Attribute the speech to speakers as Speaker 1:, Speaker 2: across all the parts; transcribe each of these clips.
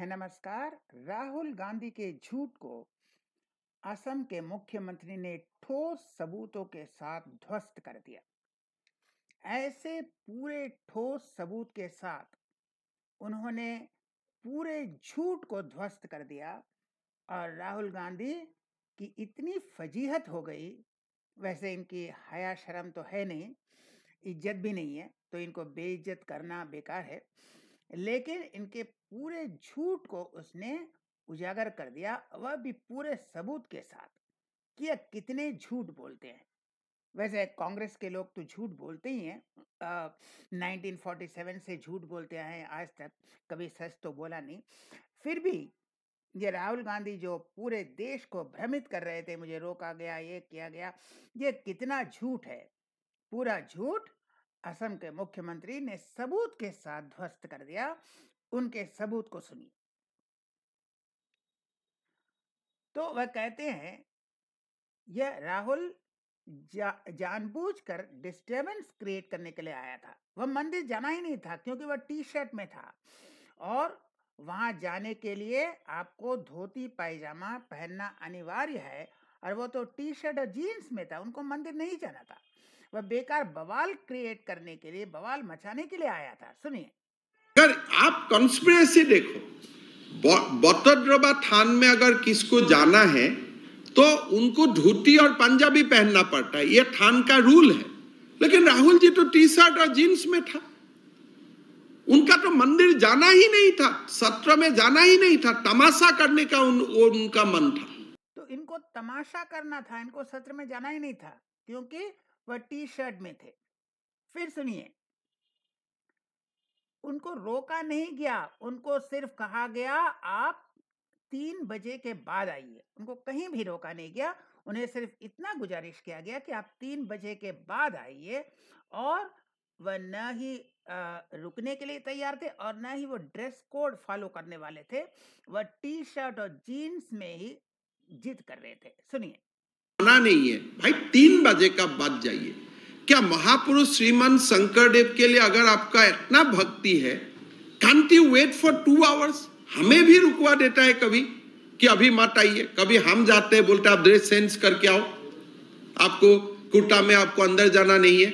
Speaker 1: है नमस्कार। राहुल गांधी के झूठ को असम के मुख्यमंत्री ने ठोस सबूतों के साथ ध्वस्त कर दिया। ऐसे पूरे ठोस सबूत के साथ उन्होंने पूरे झूठ को ध्वस्त कर दिया और राहुल गांधी की इतनी फजीहत हो गई। वैसे इनकी हया शर्म तो है नहीं, इज्जत भी नहीं है, तो इनको बेइज्जत करना बेकार है। लेकिन इनके पूरे झूठ को उसने उजागर कर दिया, वह भी पूरे सबूत के साथ कि यह कितने झूठ बोलते हैं। वैसे कांग्रेस के लोग तो झूठ बोलते ही हैं। 1947 से झूठ बोलते हैं, आज तक कभी सच तो बोला नहीं। फिर भी ये राहुल गांधी जो पूरे देश को भ्रमित कर रहे थे, मुझे रोका गया, ये किया गया, ये कितना झूठ है। पूरा झूठ असम के मुख्यमंत्री ने सबूत के साथ ध्वस्त कर दिया। उनके सबूत को सुनिए। तो वह कहते हैं यह राहुल जानबूझकर डिस्टरबेंस क्रिएट करने के लिए आया था। वह मंदिर जाना ही नहीं था क्योंकि वह टी शर्ट में था, और वहां जाने के लिए आपको धोती पायजामा पहनना अनिवार्य है, और वो तो टी शर्ट और जीन्स में था। उनको मंदिर नहीं जाना था। वह बेकार बवाल क्रिएट करने के लिए, बवाल मचाने के लिए आया था। सुनिए।
Speaker 2: अगर आप कॉन्स्पिरेसी देखो, बतद्रवा थान में अगर किसको जाना है तो उनको धोती और पंजाबी पहनना पड़ता है, यह थान का रूल है। लेकिन राहुल जी तो टी शर्ट और जीन्स में था। उनका तो मंदिर जाना ही नहीं था, सत्र में जाना ही नहीं था, तमाशा करने का उनका मन था।
Speaker 1: तो इनको तमाशा करना था, इनको सत्र में जाना ही नहीं था क्योंकि वह टी शर्ट में थे। फिर सुनिए, उनको रोका नहीं गया, उनको सिर्फ कहा गया आप 3 बजे के बाद आइए। उनको कहीं भी रोका नहीं गया, उन्हें सिर्फ इतना गुजारिश किया गया कि आप 3 बजे के बाद आइए। और वह न ही रुकने के लिए तैयार थे और न ही वो ड्रेस कोड फॉलो करने वाले थे। वह टी शर्ट और जीन्स में ही जिद कर रहे थे। सुनिए।
Speaker 2: मना नहीं है भाई, 3 बजे का बाद जाइए। क्या महापुरुष श्रीमान शंकरदेव के लिए अगर आपका इतना भक्ति है, can't you wait for 2 hours? हमें भी रुकवा देता है कभी कि अभी मत आइए। कभी हम जाते हैं, बोलते आप ड्रेस चेंज करके आओ, आपको कुर्ता में आपको अंदर जाना नहीं है।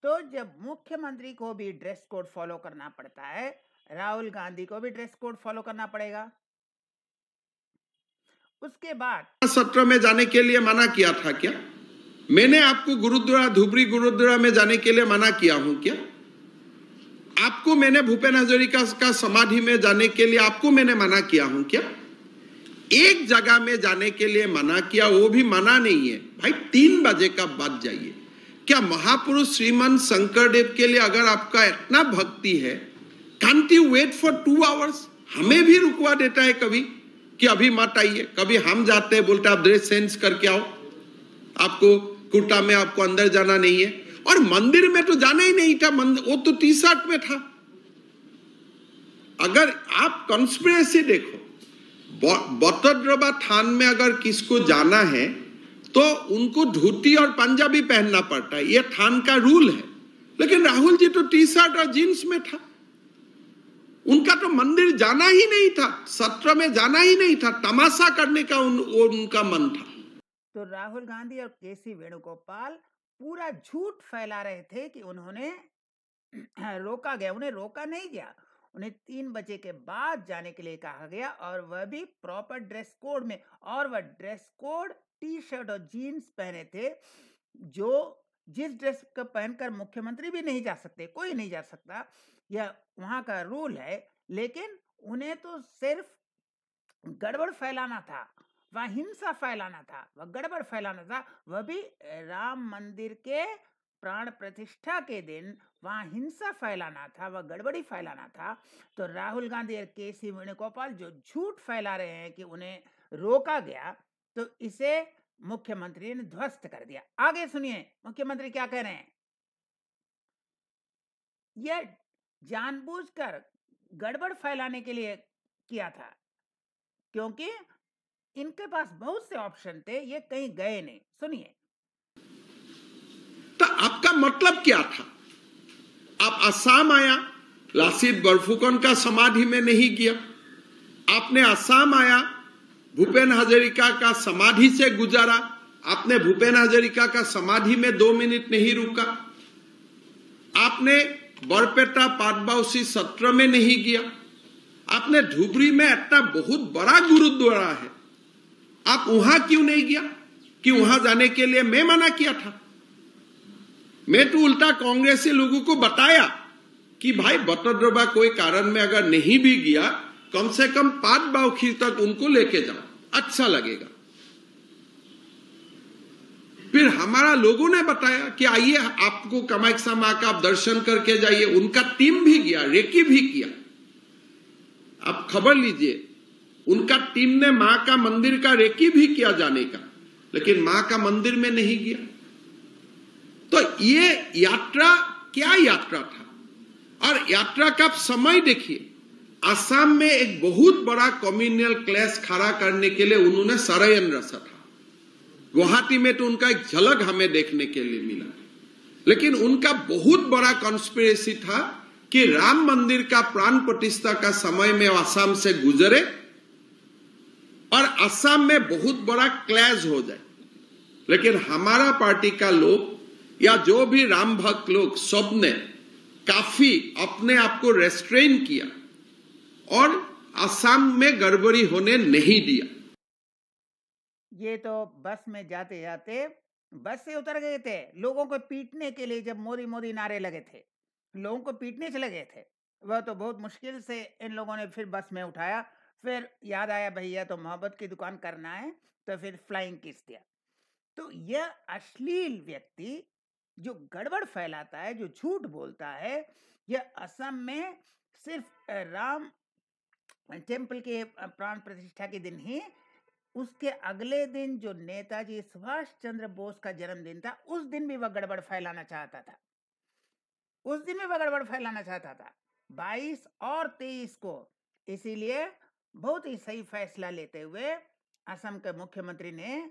Speaker 1: तो जब मुख्यमंत्री को भी ड्रेस कोड फॉलो करना पड़ता है, राहुल गांधी को भी ड्रेस कोड फॉलो करना पड़ेगा। उसके बाद
Speaker 2: सत्र में जाने के लिए मना किया था क्या? मैंने आपको गुरुद्वारा, धुबरी गुरुद्वारा में जाने के लिए मना किया हूं क्या? आपको मैंने भूपेन हजारिका का समाधि में जाने के लिए आपको मैंने मना किया हूं क्या? एक जगह में जाने के लिए मना किया, वो भी मना नहीं है भाई, 3 बजे का बाद जाइए। क्या महापुरुष श्रीमान शंकरदेव के लिए अगर आपका इतना भक्ति है, can't you wait for 2 hours? हमें भी रुकवा देता है कभी कि अभी मत आइए। कभी हम जाते हैं, बोलते आप ड्रेस चेंज करके आओ, आपको कुर्ता में आपको अंदर जाना नहीं है। और मंदिर में तो जाना ही नहीं था, वो तो टी शर्ट में था। अगर आप कॉन्स्पिरेसी देखो, बतद्रवा थान में अगर किसको जाना है तो उनको धोती और पंजाबी पहनना पड़ता है, यह थान का रूल है। लेकिन राहुल जी तो टी शर्ट और जीन्स में था। उनका तो मंदिर जाना ही नहीं था, सत्र में जाना ही नहीं था, तमाशा करने का उनका मन था।
Speaker 1: तो राहुल गांधी और केसी वेणुगोपाल पूरा झूठ फैला रहे थे कि उन्होंने रोका गया। उन्हें रोका नहीं गया, उन्हें 3 बजे के बाद जाने के लिए कहा गया, और वह भी प्रॉपर ड्रेस कोड में। और वह ड्रेस कोड टी शर्ट और जीन्स पहने थे, जो जिस ड्रेस को पहनकर मुख्यमंत्री भी नहीं जा सकते, कोई नहीं जा सकता, यह वहां का रूल है। लेकिन उन्हें तो सिर्फ गड़बड़ फैलाना था, वह हिंसा फैलाना था, वह गड़बड़ फैलाना था। वह भी राम मंदिर के प्राण प्रतिष्ठा के दिन वहां हिंसा फैलाना था, वह गड़बड़ी फैलाना था। तो राहुल गांधी और केसी वेणुगोपाल जो झूठ फैला रहे हैं कि उन्हें रोका गया, तो इसे मुख्यमंत्री ने ध्वस्त कर दिया। आगे सुनिए मुख्यमंत्री क्या कह रहे हैं। यह जानबूझकर गड़बड़ फैलाने के लिए किया था क्योंकि इनके पास बहुत से ऑप्शन थे, ये कहीं गए नहीं। सुनिए।
Speaker 2: तो आपका मतलब क्या था? आप असम आया, लासित बरफुकन का समाधि में नहीं गया। आपने असम आया, भूपेन हजारिका का समाधि से गुजारा, आपने भूपेन हजारिका का समाधि में 2 मिनट नहीं रुका। आपने बरपेटा पाटबाउसी सत्र में नहीं गया। आपने धुबरी में इतना बहुत बड़ा गुरुद्वारा है, आप वहां क्यों नहीं गया? कि वहां जाने के लिए मैं मना किया था। मैं तो उल्टा कांग्रेसी लोगों को बताया कि भाई बतद्रबा कोई कारण में अगर नहीं भी गया, कम से कम पाटबाउखी तक उनको लेके जाओ, अच्छा लगेगा। फिर हमारा लोगों ने बताया कि आइए आपको कामाख्या मां का आप दर्शन करके जाइए। उनका टीम भी गया, रेकी भी किया। आप खबर लीजिए, उनका टीम ने मां का मंदिर का रेकी भी किया जाने का, लेकिन मां का मंदिर में नहीं गया। तो ये यात्रा क्या यात्रा था? और यात्रा का समय देखिए, असम में एक बहुत बड़ा कम्युनल क्लैश खड़ा करने के लिए उन्होंने षड्यंत्र रचा था। गुवाहाटी में तो उनका एक झलक हमें देखने के लिए मिला, लेकिन उनका बहुत बड़ा कॉन्स्पिरेसी था कि राम मंदिर का प्राण प्रतिष्ठा का समय में असम से गुजरे और असम में बहुत बड़ा क्लैश हो जाए। लेकिन हमारा पार्टी का लोग या जो भी राम भक्त लोग सबने काफी अपने आप को रेस्ट्रेन किया और असम में गड़बड़ी होने नहीं दिया।
Speaker 1: ये तो बस में जाते जाते बस से उतर गए थे, लोगों को पीटने के लिए। जब मोदी मोदी नारे लगे थे, लोगों को पीटने चले गए थे। वह तो बहुत मुश्किल से इन लोगों ने फिर बस में उठाया। फिर याद आया भैया तो मोहब्बत की दुकान करना है, तो फिर फ्लाइंग किस दिया। तो यह अश्लील व्यक्ति जो गड़बड़ फैलाता है, जो झूठ बोलता है, यह असम में सिर्फ राम टेम्पल के प्राण प्रतिष्ठा के दिन ही, उसके अगले दिन जो नेताजी सुभाष चंद्र बोस का जन्मदिन था, उस दिन भी वह गड़बड़ फैलाना चाहता था। 22 और 23 को। इसीलिए बहुत ही सही फैसला लेते हुए असम के मुख्यमंत्री ने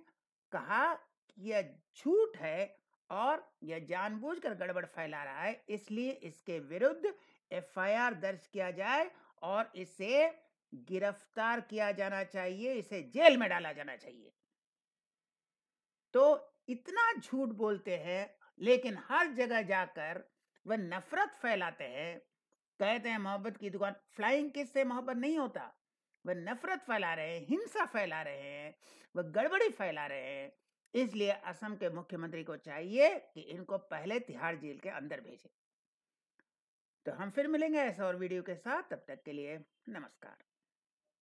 Speaker 1: कहा कि यह झूठ है और यह जानबूझकर गड़बड़ फैला रहा है, इसलिए इसके विरुद्ध एफआईआर दर्ज किया जाए और इसे गिरफ्तार किया जाना चाहिए, इसे जेल में डाला जाना चाहिए। तो इतना झूठ बोलते हैं, लेकिन हर जगह जाकर वह नफरत फैलाते हैं। कहते हैं मोहब्बत की दुकान, फ्लाइंग किस से मोहब्बत नहीं होता। वह नफरत फैला रहे हैं, हिंसा फैला रहे हैं, वह गड़बड़ी फैला रहे हैं। इसलिए असम के मुख्यमंत्री को चाहिए कि इनको पहले तिहाड़ जेल के अंदर भेजे। तो हम फिर मिलेंगे ऐसा और वीडियो के साथ, तब तक के लिए नमस्कार।